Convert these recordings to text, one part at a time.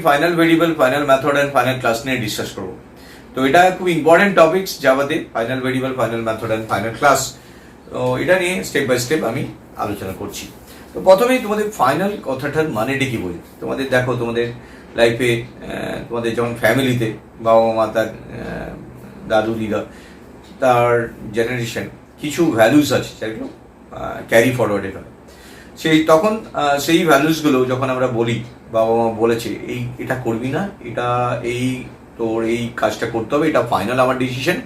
Final variable, final method and final class নিয়ে discuss করবো। তো এটা খুব ইম্পর্টেন্ট টপিকস জাভাতে, final variable, final method and final class. তো এটা নিয়ে স্টেপ বাই স্টেপ আমি আলোচনা করছি। তো প্রথমেই তোমাদের ফাইনাল কথাটার মানেটা কি বলি। তোমাদের দেখো, তোমাদের লাইফে, তোমাদের যেমন ফ্যামিলিতে বাবা মা, তার দাদু দিদা, তার জেনারেশন কিছু ভ্যালুস আছে যেগুলো ক্যারি ফরওয়ার্ডেড হয়। তখন সেই ভ্যালুসগুলো যখন আমরা বলি, বাবা মা বলেছে এটা করবি না, এটা তোর এই কাজটা করতে হবে, এটা ফাইনাল আমার ডিসিশন,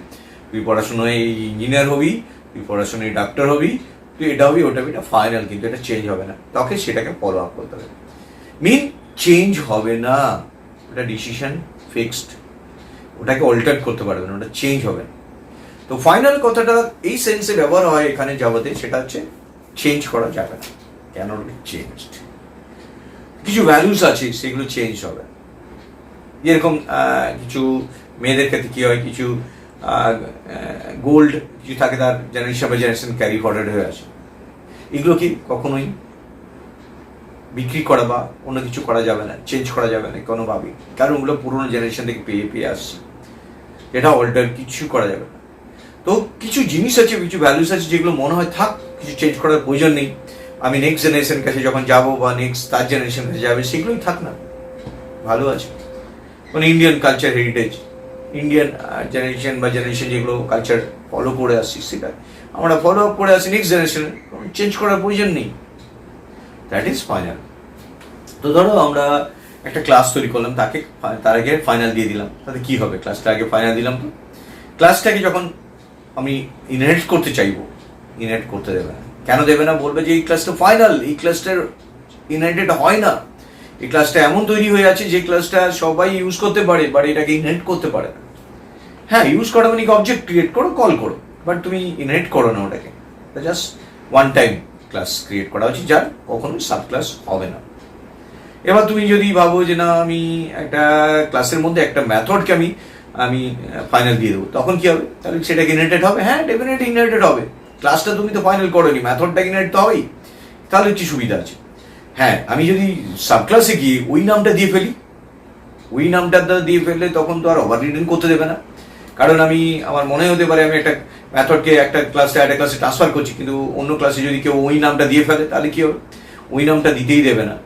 তুই পড়াশোনায় ইঞ্জিনিয়ার হবি, তুই পড়াশোনায় ডাক্তার হবি, তুই এটা হবি ওটা হবি, এটা ফাইনাল, কিন্তু এটা চেঞ্জ হবে না। তোকে সেটাকে ফলো আপ করতে হবে। চেঞ্জ হবে না, ওটা ডিসিশন ফিক্সড, ওটাকে অল্টার করতে পারবে না, ওটা চেঞ্জ হবে না। তো ফাইনাল কথাটা এই সেন্সে ব্যবহার হয় এখানে জাভাতে, সেটা হচ্ছে চেঞ্জ করা যাবে না। কেন চেঞ্জড? কিছু ভ্যালুস আছে সেগুলো চেঞ্জ হবে। যেরকম কিছু মেয়েদের ক্ষেত্রে কি হয়, কিছু গোল্ড কিছু থাকে, তার generation by generation carry forward হয়ে আসে। এগুলো কি কখনোই বিক্রি করা বা অন্য কিছু করা যাবে না, চেঞ্জ করা যাবে না কোনোভাবেই, কারণ ওগুলো পুরোনো জেনারেশন থেকে পেয়ে আসছে, এটা অল্টার কিছু করা যাবে না। তো কিছু জিনিস আছে, কিছু ভ্যালুস আছে যেগুলো মনে হয় থাক, কিছু চেঞ্জ করার প্রয়োজন নেই, আমি নেক্সট জেনারেশন কাছে যখন যাবো বা নেক্সট তার জেনারেশন কাছে যাবে, সেগুলোই থাক না, ভালো আছে। মানে Indian culture heritage, Indian generation বা জেনারেশন যেগুলো কালচার ফলো করে আসছি, সেটা আমরা ফলো আপ করে আসি নেক্সট জেনারেশনে, চেঞ্জ করার প্রয়োজন নেই। That is final. তো ধরো আমরা একটা ক্লাস তৈরি করলাম, তার আগে ফাইনাল দিয়ে দিলাম, তাতে কি হবে? ক্লাসটা আগে ফাইনাল দিলাম, তো ক্লাসটাকে যখন আমি ইনহেরিট করতে চাইবো, ইনহেরিট করতে দেবে না। কেন দেবে না? বলবে যে এই ক্লাসটা ফাইনাল, এই ক্লাসটার ইনহেরিটেড হয় না, এই ক্লাসটা এমন তৈরি হয়ে আছে যে ক্লাসটা সবাই ইউজ করতে পারে, বাট এটাকে ইনহেরিট করতে পারে না। হ্যাঁ, ইউজ করা মানে অবজেক্ট ক্রিয়েট করো, কল করো, বাট তুমি ইনহেরিট করো না ওটাকে। Just one time class create করা উচিত, যার কখনোই সাব ক্লাস হবে না। এবার তুমি যদি ভাবো যে না, আমি একটা ক্লাসের মধ্যে একটা মেথডকে আমি ফাইনাল দিয়ে দেবো, তখন কি হবে? তাহলে সেটাকে ইনহেরিটেড হবে? হ্যাঁ, ডেফিনেটলি ইনহেরিটেড হবে। ক্লাসটা তুমি তো ফাইনাল করোনি, মেথডটা ইনহেরিট তো হবেই। তাহলে কি সুবিধা আছে? হ্যাঁ, আমি যদি সাব ক্লাসে গিয়ে ওই নামটা দিয়ে ফেলি, ওই নামটা দিয়ে ফেললে তখন তো আর ওভার রিডিং করতে দেবে না। কারণ আমার মনে হতে পারে আমি একটা মেথডকে একটা ক্লাসে একটা ক্লাসে ট্রান্সফার করছি, কিন্তু অন্য ক্লাসে যদি কেউ ওই নামটা দিয়ে ফেলে, তাহলে কি হবে? ওই নামটা দিতেই দেবে না।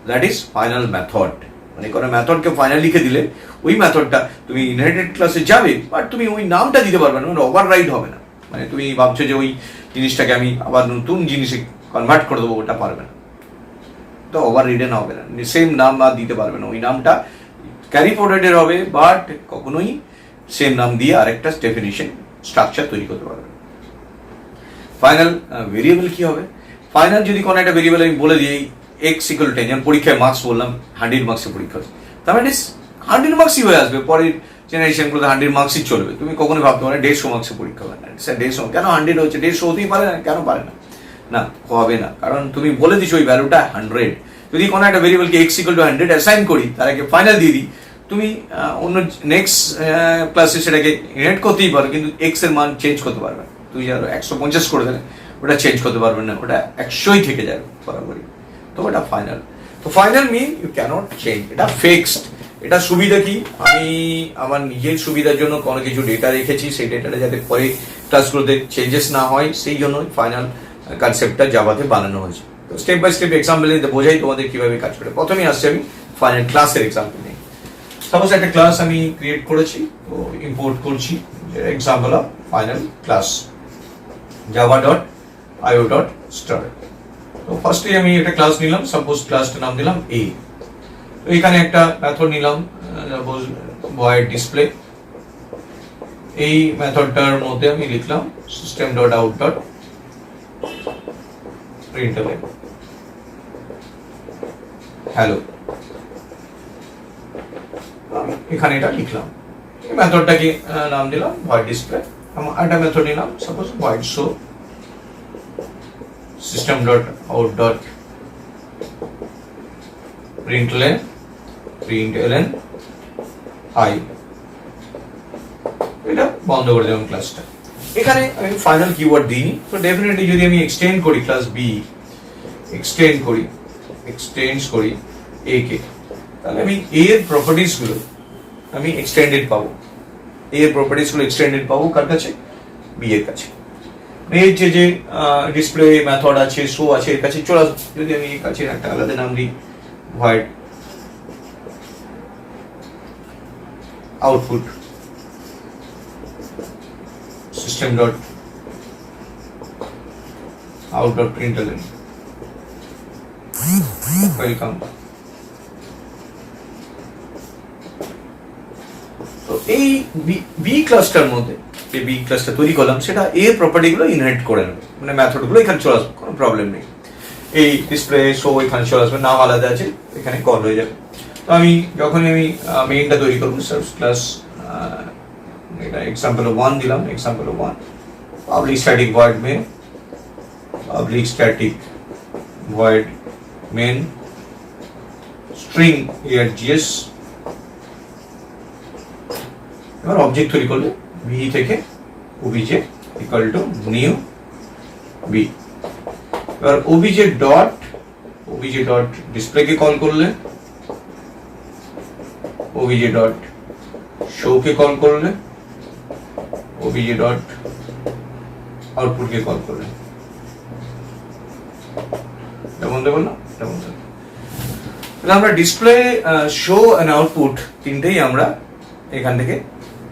That is final method. মানে কোনো মেথডকে ফাইনাল লিখে দিলে ওই মেথডটা তুমি ইনহেরিটেড ক্লাসে যাবে, বাট তুমি ওই নামটা দিতে পারবে না, মানে ওভার রাইড হবে না। মানে তুমি ভাবছো যে ওই জিনিসটাকে আমি আবার নতুন জিনিসে কনভার্ট করে দেবো, ওটা পারবে না, তো ওভার রিডেন হবে না, সেম নাম আর দিতে পারবে না। ওই নামটা ক্যারি ফরওয়ার্ডেড হবে, বাট কখনোই সেম নাম দিয়ে আরেকটা ডেফিনিশন স্ট্রাকচার তৈরি করতে পারবে না। ফাইনাল ভেরিয়েবল কি হবে? ফাইনাল যদি কোনো একটা ভেরিয়েবল আমি বলে দিই এক্স ইকুয়াল 10, যেমন পরীক্ষায় মার্কস বললাম 100 মার্কসের পরীক্ষা হচ্ছে, তার মানে 100 মার্কসই হয়ে আসবে, পরের জেনারেশনগুলোতে 100 মার্কসই চলবে। তুমি কখনোই ভাবতে পারো 150 মার্কসের পরীক্ষা হবে না, স্যার 150 কেন? 100 হচ্ছে, 150 হতেই পারে না, কেন পারে না? না, হবে না, কারণ তুমি বলে দিচ্ছ ওই ভ্যালুটা 100। যদি কোনো একটা ভেরিয়েবলকে এক্স ইকুয়াল টু 100 অ্যাসাইন করি, তার আগে ফাইনাল দিয়ে দিই, তুমি অন্য নেক্সট ক্লাসে সেটাকে ইনহেরিট করতেই পারো, কিন্তু এক্স এর মান চেঞ্জ করতে পারবে না। তুই যারা 150 করে দেবে, ওটা চেঞ্জ করতে পারবে না, ওটা 100ই থেকে যাবে বরাবরই। তো ওটা ফাইনাল। তো final mean you can't change, এটা ফিক্সড। এটা সুবিধা কি? আমি আমার নিজের সুবিধার জন্য কোনো কিছু ডেটা রেখেছি, সেই ডেটাটা যাতে পরে ক্লাসগুলোতে চেঞ্জেস না হয়, সেই জন্য ফাইনাল কনসেপ্টটা জাভাতে বানানো হয়েছে। তো স্টেপ বাই স্টেপ এক্সাম্পল দিতে বোঝাই তোমাদের কিভাবে কাজ করে। প্রথমেই আসছে আমি ফাইনাল ক্লাসের এক্সাম্পল নিই। সাপোজ একটা ক্লাস আমি ক্রিয়েট করেছি, তো ইম্পোর্ট করছি example of final class java.io.start। তো ফার্স্টে আমি একটা ক্লাস নিলাম, সাপোজ ক্লাসটার নাম দিলাম এ। তো এখানে একটা মেথড নিলাম, সাপোজ void display। এই মেথডটার মধ্যে আমি লিখলাম system.out.println হ্যালো। এখানে এটা লিখলাম, এই মেথডটাকে নাম দিলাম void display। একটা মেথড নিলাম, suppose void show system.out.println i। এটা বন্ধ করে দেবেন ক্লাসটা। এখানে আমি ফাইনাল কিওয়ার্ড দিইনি, তো ডেফিনেটলি যদি আমি এক্সটেন্ড করি ক্লাস বি, এক্সটেন্ড করি এ কে, তাহলে আমি এ এর প্রপার্টিজ গুলো আমি এক্সটেন্ডেড পাবো, এ এর প্রপার্টিজ গুলো এক্সটেন্ডেড পাবো কার কাছে? বি এর কাছে। এর যে ডিসপ্লে মেথড আছে, শো আছে, এর কাছে চলে আসবে। যদি আমি এর কাছে একটা আলাদা নাম দিই, void output system dot out dot প্রিন্টএলএন welcome. তো এই বি ক্লাসটার মধ্যে যে বি ক্লাসটা তৈরি করলাম সেটা এর প্রপার্টি গুলো ইনহেরিট করে নেবে, মানে মেথড গুলো এখানে চলে আসবে, কোনো প্রবলেম নেই। এই ডিসপ্লে শো এখানে চলে আসবে, নাম আলাদা আছে, এখানে কল হয়ে যাবে। তো আমি যখন আমি মেইনটা তৈরি করবো, সার্চ ক্লাস এটা এক্সাম্পল 1 দিলাম, example 1 public static void main, public static void main string args। এবার অবজেক্ট তৈরি করলে বি থেকে obj equal to new B. এবার ওবিজে ডট ডিসপ্লে কে কল করলে, ওবিজে ডট শো কে কল করলে, ওবিজে ডট আউটপুট কে কল করলে, যেমন দেখুন না, যেমন আমরা ডিসপ্লে, শো এন্ড আউটপুট তিনটেই আমরা এখান থেকে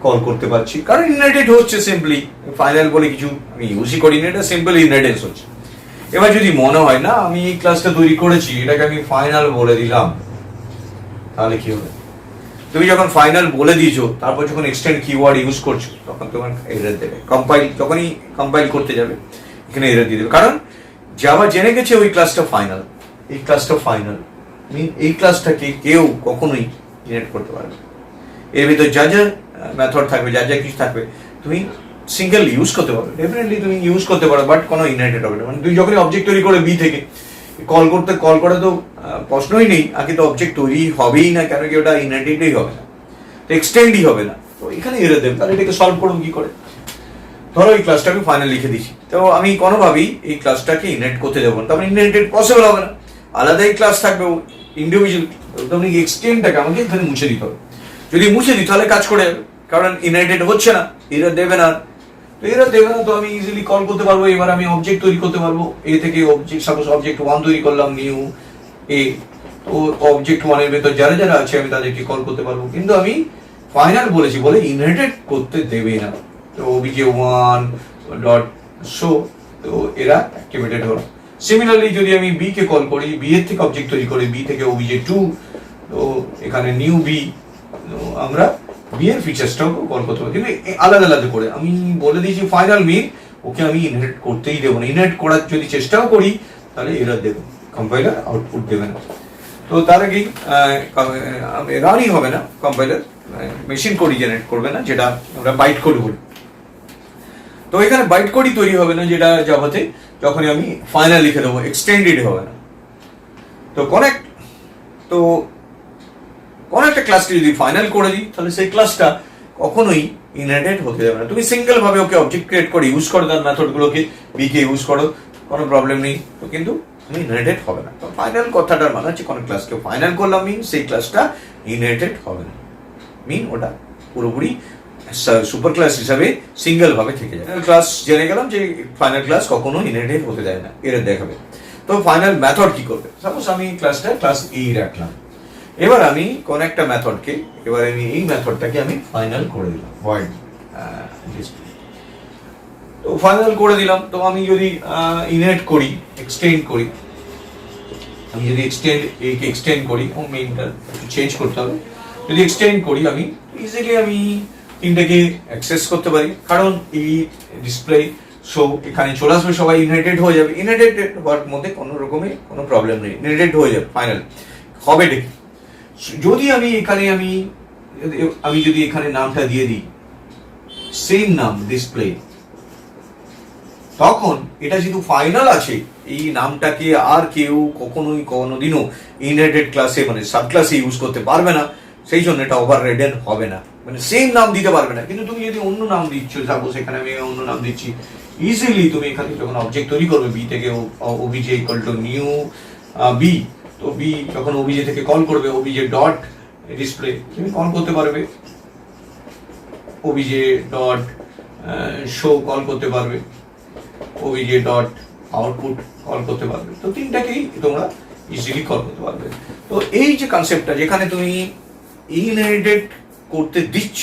কল করতে পারছি, কারণ ইনহেরিটেড হচ্ছে সিম্পলি। ফাইনাল বলে কিছু আমি ইউজই করি না, এটা সিম্পল ইনহেরিটেন্স হচ্ছে। এবার যদি মনে হয় না আমি এই ক্লাসটা তৈরি করেছি, এটাকে আমি ফাইনাল বলে দিলাম, তাহলে কি হবে? তুমি যখন ফাইনাল বলে দিয়েছো, তারপর যখন এক্সটেন্ড কিওয়ার্ড ইউজ করছো, তখন তোমার এরর দেবে। কম্পাইল, যখনই কম্পাইল করতে যাবে এখানে এরর দিয়ে দেবে, কারণ জাভা জেনে গেছে ওই ক্লাসটা ফাইনাল, এই ক্লাসটা ফাইনাল, এই ক্লাসটাকে কেউ কখনোই জেনারেট করতে পারবে। এর ভিতর যা যা মেথড থাকবে, যা যা কিছু থাকবে, তুমি সিঙ্গেল ইউজ করতে পারবে, ডেফিনেটলি তুমি ইউজ করতে পারো, বাট কোনো ইনহেরিটেড হবে না। মানে তুই যখনই অবজেক্ট তৈরি করে বি থেকে কল করে তো প্রশ্নই নেই, আগে তো অবজেক্ট তৈরি হবেই না, কেন কি ওটা ইনহেরিটেডই হবে না, তো এক্সটেন্ডই হবে না। তো এখানে এরর দেবে, তাহলে এটাকে সলভ করুন কি করে? ধরো এই ক্লাসটাকে ফাইনাল লিখে দিচ্ছি, তো আমি কোনোভাবেই এই ক্লাসটাকে ইনহেরিট করতে দেবো না, তারপরে ইনহেরিটেড পসিবল হবে না, আলাদাই ক্লাস থাকবে ইন্ডিভিজুয়াল। তখন এই এক্সটেন্ডটাকে আমাকে এখানে মুছে দিতে হবে। যদি মুছে দিই তাহলে কাজ করে যাবে, কারণ ইনহেরিটেড হচ্ছে না, এরর দেবে না। তো এরর দেবে না, তো আমি ইজিলি কল করতে পারবো। এবার আমি অবজেক্ট তৈরি করতে পারবো, এ থেকে অবজেক্ট, সাপোজ অবজেক্ট 1 তৈরি করলাম, নিউ এ। তো অবজেক্ট 1 এর ভেতর যারা যারা আছে আমি তাদেরকে কল করতে পারবো, কিন্তু আমি ফাইনাল বলেছি বলে ইনহেরিটেড করতে দেবে না। তো obj1 ডট শো, তো এরা অ্যাক্টিভেটেড হলো। সিমিলারলি যদি আমি বি কে কল করি, বি এর থেকে অবজেক্ট তৈরি করি, বি থেকে obj2, তো এখানে নিউ বি, আমরা বি এর ফিচার্সটাও কল করতে পারি, কিন্তু আলাদা আলাদা করে। আমি বলে দিয়েছি ফাইনাল মিন, ওকে আমি ইনহেরিট করতেই দেবো না। ইনহেরিট করার যদি চেষ্টাও করি তাহলে এরর দেবে, কম্পাইলার আউটপুট দেবে না। তো তার আগেই রানই হবে না, কম্পাইলার মেশিন কোডই জেনারেট করবে না, যেটা আমরা বাইট কোড বলি। তো এখানে বাইট কোডই তৈরি হবে না, যেটা জাভাতে যখনই আমি ফাইনাল লিখে দেবো, এক্সটেন্ডেড হবে না। তো কোন একটা ক্লাসকে যদি ফাইনাল করে দিই, তাহলে সেই ক্লাসটা কখনোই ইনহেরিটেড হতে যাবে না। তুমি সিঙ্গেল ভাবে ওকে অবজেক্ট ক্রিয়েট করে ইউজ করো, তার মেথডগুলোকে বি কে ইউজ করো, কোনো প্রবলেম নেই, তো কিন্তু তুমি ইনহেরিটেড হবে না। তো ফাইনাল কথাটার মানে হচ্ছে কোনো ক্লাসকে ফাইনাল করলাম মিন সেই ক্লাসটা ইনহেরিটেড হবে না, মিন ওটা পুরোপুরি সুপার ক্লাস হিসাবে সিঙ্গেল ভাবে থেকে যায়। ক্লাস জেনে গেলাম যে ফাইনাল ক্লাস কখনো ইনহেরিটেড হতে দেয় না, এর দেখাবে। তো ফাইনাল মেথড কি করবে? সাপোজ আমি ক্লাসটা ক্লাস ই রাখলাম, এবার আমি কোন একটা মেথডকে, এবার আমি এই মেথডটাকে আমি ফাইনাল করে দিলাম, ভয়েড ডিসপ্লে। তো ফাইনাল করে দিলাম। তো আমি যদি ইনহেরিট করি, এক্সটেন্ড করি, আমি যদি এক্সটেন্ড করি, ও মেইনটা চেঞ্জ করতে হবে। যদি এক্সটেন্ড করি আমি ইজিলি আমি তিনটাকে অ্যাক্সেস করতে পারি, কারণ এই ডিসপ্লে শো এখানে চলে আসবে, সবাই ইনহেরিটেড হয়ে যাবে। ইনহেরিটেড হওয়ার মধ্যে কোনো রকমের কোনো প্রবলেম নেই, ইনহেরিটেড হয়ে যাবে ফাইনাল হবে। দেখি যদি আমি এখানে আমি যদি এখানে নামটা দিয়ে দিই সেম নাম ডিসপ্লে, তখন এটা যেহেতু ফাইনাল আছে, এই নামটাকে আর কেউ কখনোই কোনোদিনও ইনহেরিটেড ক্লাসে মানে সাব ক্লাসে ইউজ করতে পারবে না, সেই জন্য এটা ওভাররাইডেন হবে না, মানে সেম নাম দিতে পারবে না। কিন্তু তুমি যদি অন্য নাম দিচ্ছ, সাপোজ এখানে আমি অন্য নাম দিচ্ছি, ইজিলি তুমি এখানে যখন অবজেক্ট তৈরি করবে বি থেকে obj equal to new B, তো বি যখন ওবিজে থেকে কল করবে, ওবিজে ডট ডিসপ্লে তুমি কল করতে পারবে, ওবিজে ডট শো কল করতে পারবে, ওবিজে ডট আউটপুট কল করতে পারবে। তো তিনটাকেই তোমরা ইজিলি কল করতে পারবে। তো এই যে কনসেপ্টটা, যেখানে তুমি ইনহেরিটেড করতে দিচ্ছ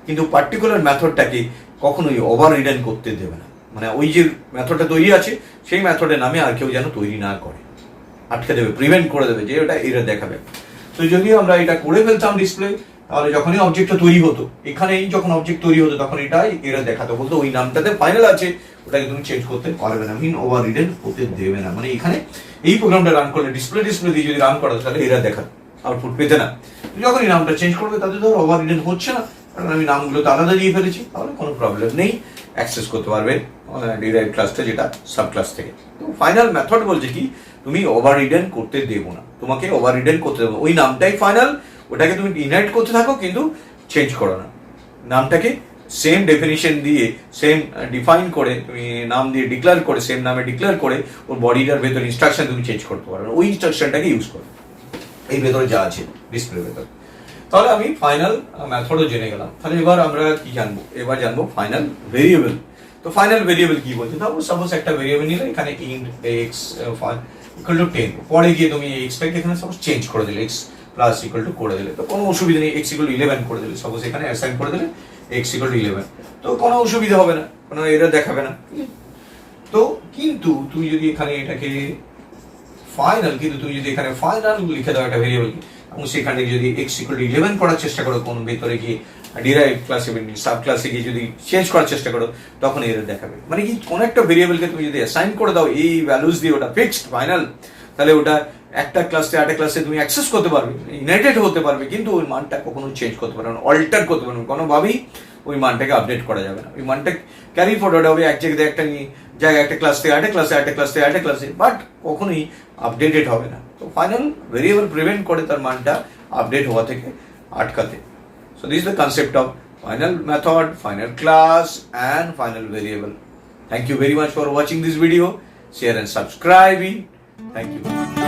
কিন্তু পার্টিকুলার মেথডটাকে কখনোই ওভার রিডেন করতে দেবে না, মানে ওই যে মেথডটা তৈরি আছে সেই মেথডের নামে আর কেউ যেন তৈরি না করে, আটকে দেবে, প্রিভেন্ট করে দেবে যে ওটা এরর দেখাবে। তো যদি আমরা এটা করে ফেলতাম ডিসপ্লে, তাহলে যখনই অবজেক্টটা তৈরি হতো, এখানেই যখন অবজেক্ট তৈরি হতো তখন এটাই এরর দেখাতো, বলতো ওই নামটাতে ফাইনাল আছে, ওটাকে তুমি চেঞ্জ করতে পারবে না, মিন ওভার রিডেন করতে দেবে না। মানে এখানে এই প্রোগ্রামটা রান করলে ডিসপ্লে দিয়ে যদি রান করা তাহলে এরর দেখাতো, আউটপুট পেতে না। যখনই নামটা চেঞ্জ করবে তাতে ধর ওভার রিডেন হচ্ছে না, কারণ আমি নামগুলো তো আলাদা দিয়ে ফেলেছি, তাহলে কোনো প্রবলেম নেই, অ্যাক্সেস করতে পারবে ডিরাইভড ক্লাসটা, যেটা সাব ক্লাস থেকে। তো ফাইনাল মেথড বলছে কি, তুমি ওভার রিডেন করতে দেবো না, তোমাকে ওভার রিডেন করতে দেবো, ওই নামটাই ফাইনাল, ওটাকে তুমি ইনহেরিট করতে থাকো কিন্তু চেঞ্জ করো না। নামটাকে সেম ডেফিনিশন দিয়ে, সেম ডিফাইন করে, তুমি নাম দিয়ে ডিক্লেয়ার করে, সেম নামে ডিক্লেয়ার করে ওর বডিটার ভেতর ইনস্ট্রাকশন তুমি চেঞ্জ করতে পারো, ওই ইনস্ট্রাকশনটাকে ইউজ করো এই ভেতরে যা আছে ডিসপ্লের ভেতরে। তাহলে আমি ফাইনাল মেথডও জেনে গেলাম। তাহলে এবার আমরা কি জানবো, এবার জানবো ফাইনাল ভেরিয়েবল। তো ফাইনাল ভেরিয়েবল কি বলছে, তারপর সাপোজ একটা ভেরিয়েবল নিলে, এখানে ইন্ট এক্স ইকুয়াল টু 10, পরে গিয়ে তুমি এক্সটাকে এখানে সাপোজ চেঞ্জ করে দিলে, এক্স প্লাস ইকুয়াল টু করে দিলে, তো কোনো অসুবিধা নেই, এক্স ইকুয়াল টু 11 করে দিলে, সাপোজ এখানে অ্যাসাইন করে দিলে এক্স ইকুয়াল টু 11, তো কোনো অসুবিধা হবে না, কোনো এরর দেখাবে না। তো কিন্তু তুমি যদি এখানে এটাকে ফাইনাল, কিন্তু তুমি যদি এখানে ফাইনাল লিখে দাও একটা ভেরিয়েবল, এবং সেখানে যদি এক্স ইকুয়াল টু 11 করার চেষ্টা করো, কোন ভেতরে গিয়ে ডিরাইভড ক্লাসে সাব ক্লাসে গিয়ে যদি চেঞ্জ করার চেষ্টা করো, তখন এরর দেখাবে। মানে কি, কোন একটা ভেরিয়েবলকে তুমি যদি অ্যাসাইন করে দাও এই ভ্যালুজ দিয়ে, ওটা ফিক্সড ফাইনাল, তাহলে ওটা একটা ক্লাস থেকে আরেকটা ক্লাসে তুমি অ্যাক্সেস করতে পারবে, ইউনাইটেড হতে পারবে, কিন্তু ওই মানটা কখনো চেঞ্জ করতে পারবে না, অল্টার করতে পারবে না, কোনোভাবেই ওই মানটাকে আপডেট করা যাবে না। ওই মানটা ক্যারি ফরওয়ার্ড হবে এক জায়গায় একটা জায়গায়, একটা ক্লাস থেকে আরেকটা ক্লাসে, আরেকটা ক্লাস থেকে আরেকটা ক্লাসে, বাট কখনোই আপডেটেড হবে না। তো ফাইনাল ভেরিয়েবল প্রিভেন্ট করে তার মানটা আপডেট হওয়া থেকে আটকাতে। So this is the concept of final method, final class and final variable. Thank you very much for watching this video. Share and subscribe. Thank you.